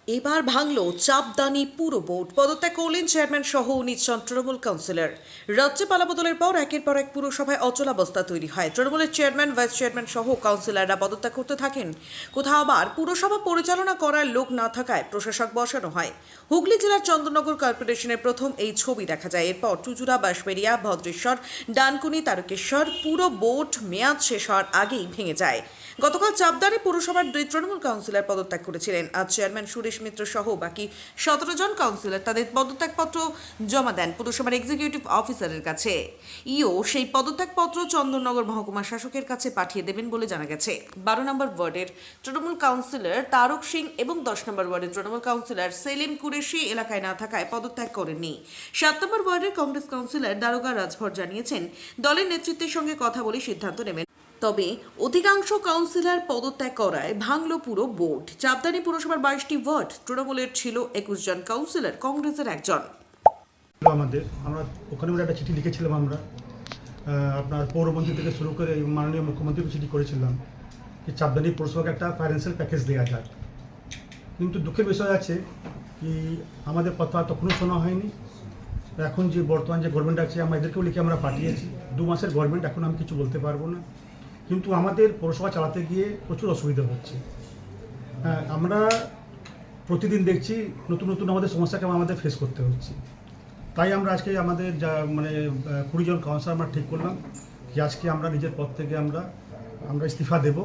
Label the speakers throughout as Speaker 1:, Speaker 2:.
Speaker 1: এবার ভাঙল চাপদানি পুরো বোর্ড। পদত্যাগ করলেন চেয়ারম্যান সহ 19 জন তৃণমূল কাউন্সিলর। রাজ্যে পালাবদলের পর একের পর এক পুরসভায় অচলাবস্থা তৈরি হয়। তৃণমূলের চেয়ারম্যান, ভাইস চেয়ারম্যান সহ কাউন্সিলররা পদত্যাগ করতে থাকেন। কোথাও আবার পুরসভা পরিচালনা করার লোক না থাকায় প্রশাসক বসানো হয়। হুগলি জেলার চন্দননগর কর্পোরেশনের প্রথম এই ছবি দেখা যায়। এরপর চুচুড়া, বাঁশবেড়িয়া, ভদ্রেশ্বর, ডানকুনি, তারকেশ্বর পুরো বোর্ড মেয়াদ শেষ হওয়ার আগেই ভেঙে যায়। গতকাল চাপদানি পুরসভার 2 তৃণমূল কাউন্সিলর পদত্যাগ করেছিলেন। আজ চেয়ারম্যান সুরেশ মিত্র সহ বাকি 17 জন কাউন্সিলর তাদের পদত্যাগপত্র জমা দেন পুরসভার এক্সিকিউটিভ অফিসারের কাছে। সেই পদত্যাগপত্র চন্দননগর মহকুমা শাসকের কাছে পাঠিয়ে দেবেন বলে জানা গেছে। 12 নম্বর ওয়ার্ডের তৃণমূল কাউন্সিলর তারক সিং এবং 10 নম্বর ওয়ার্ডের তৃণমূল কাউন্সিলর সেলিম কুরেশি এলাকায় না থাকায় পদত্যাগ করেননি। 7 নম্বর ওয়ার্ডের কংগ্রেস কাউন্সিলর দারোগা রাজভর জানিয়েছেন, দলের নেতৃত্বের সঙ্গে কথা বলে সিদ্ধান্ত নেবেন। তবে অধিকাংশ কাউন্সিলর পদত্যাগ করায় ভাঙল পুরো বোর্ড। চাপদানি পুরসভার 22টি ওয়ার্ড, তৃণমূলের ছিল 21 জন কাউন্সিলর, কংগ্রেসের 1 জন।
Speaker 2: আমরা ওখানে একটা চিঠি লিখেছিলাম। আমরা আপনার পৌরমন্ত্রী থেকে শুরু করে মাননীয় মুখ্যমন্ত্রীকে চিঠি করেছিলাম যে চাপদানি পৌরসভাকে একটা ফাইন্যান্সিয়াল প্যাকেজ দেওয়া যায়। কিন্তু দুঃখের বিষয় আছে কি আমাদের কথা তখনও শোনা হয়নি। এখন যে বর্তমান যে গভর্নমেন্ট আছে আমরা এদেরকেও লিখে আমরা পাঠিয়েছি। 2 মাসের গভর্নমেন্ট, এখন আমি কিছু বলতে পারবো না। কিন্তু আমাদের পৌরসভা চালাতে গিয়ে প্রচুর অসুবিধা হচ্ছে। আমরা প্রতিদিন দেখছি নতুন নতুন আমাদের সমস্যাকে আমাদের ফেস করতে হচ্ছে। তাই আমরা আজকে আমাদের যা 20 জন কাউন্সিলর আমরা ঠিক করলাম যে আজকে আমরা নিজের পদ থেকে আমরা ইস্তিফা দেব।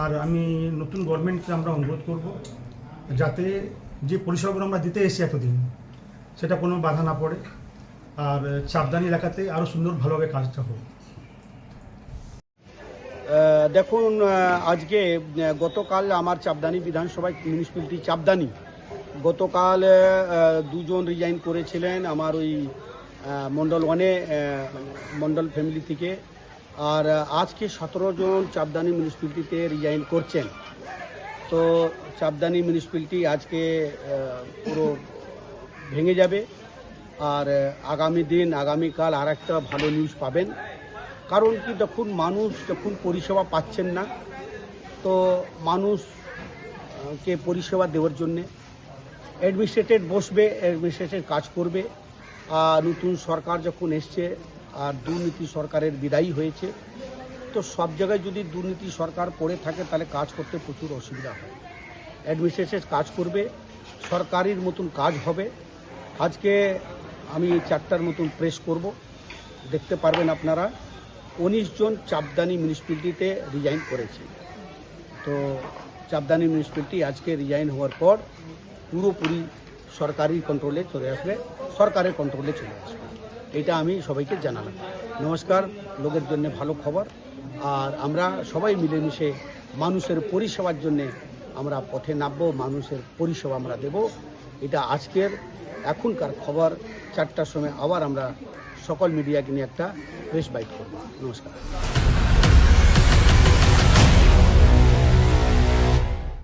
Speaker 2: আর আমি নতুন গভর্নমেন্টকে আমরা অনুরোধ করব যাতে যে পরিষেবাগুলো আমরা দিতে এসেছি এতদিন সেটা কোনো বাধা না পড়ে, আর চাপদানি এলাকাতে আরও সুন্দর ভালোভাবে কাজটা হোক।
Speaker 3: দেখুন, আজকে গতকাল আমার চাপদানি বিধানসভায় মিউনিসিপ্যালিটি চাপদানি গতকাল 2 জন রিজাইন করেছিলেন আমার ওই মণ্ডল 1-এ মণ্ডল ফ্যামিলি থেকে। আর আজকে 17 জন চাপদানি মিউনিসিপ্যালিটিতে রিজাইন করছেন। তো চাপদানি মিউনিসিপ্যালিটি আজকে পুরো ভেঙে যাবে। আর আগামীকাল আর একটা ভালো নিউজ পাবেন। কারণ কি, দেখুন, মানুষ যখন পরিষেবা পাচ্ছেন না, তো মানুষকে পরিষেবা দেওয়ার জন্যে অ্যাডমিনিস্ট্রেটেড বসবে, অ্যাডমিনিস্ট্রেটেড কাজ করবে। আর নতুন সরকার যখন এসছে আর দুর্নীতি সরকারের বিদায়ী হয়েছে, তো সব জায়গায় যদি দুর্নীতি সরকার পড়ে থাকে তাহলে কাজ করতে প্রচুর অসুবিধা হয়। অ্যাডমিনিস্ট্রেটেড কাজ করবে, সরকারির মতন কাজ হবে। আজকে আমি 4টার মতন প্রেস করব, দেখতে পারবেন আপনারা। 19 জন চাপদানি মিউনিসিপ্যালিটিতে রিজাইন করেছে। তো চাপদানি মিউনিসিপ্যালিটি আজকে রিজাইন হওয়ার পর পুরোপুরি সরকারের কন্ট্রোলে চলে আসবে। এটা আমি সবাইকে জানালাম। নমস্কার। লোকের জন্য ভালো খবর। আর আমরা সবাই মিলেমিশে মানুষের পরিষেবার জন্যে আমরা পথে নামবো, মানুষের পরিষেবা আমরা দেব। এটা এখনকার খবর। 4টার সময় আবার আমরা সকল মিডিয়াকে নিয়ে একটা প্রেস বাইট করব। নমস্কার।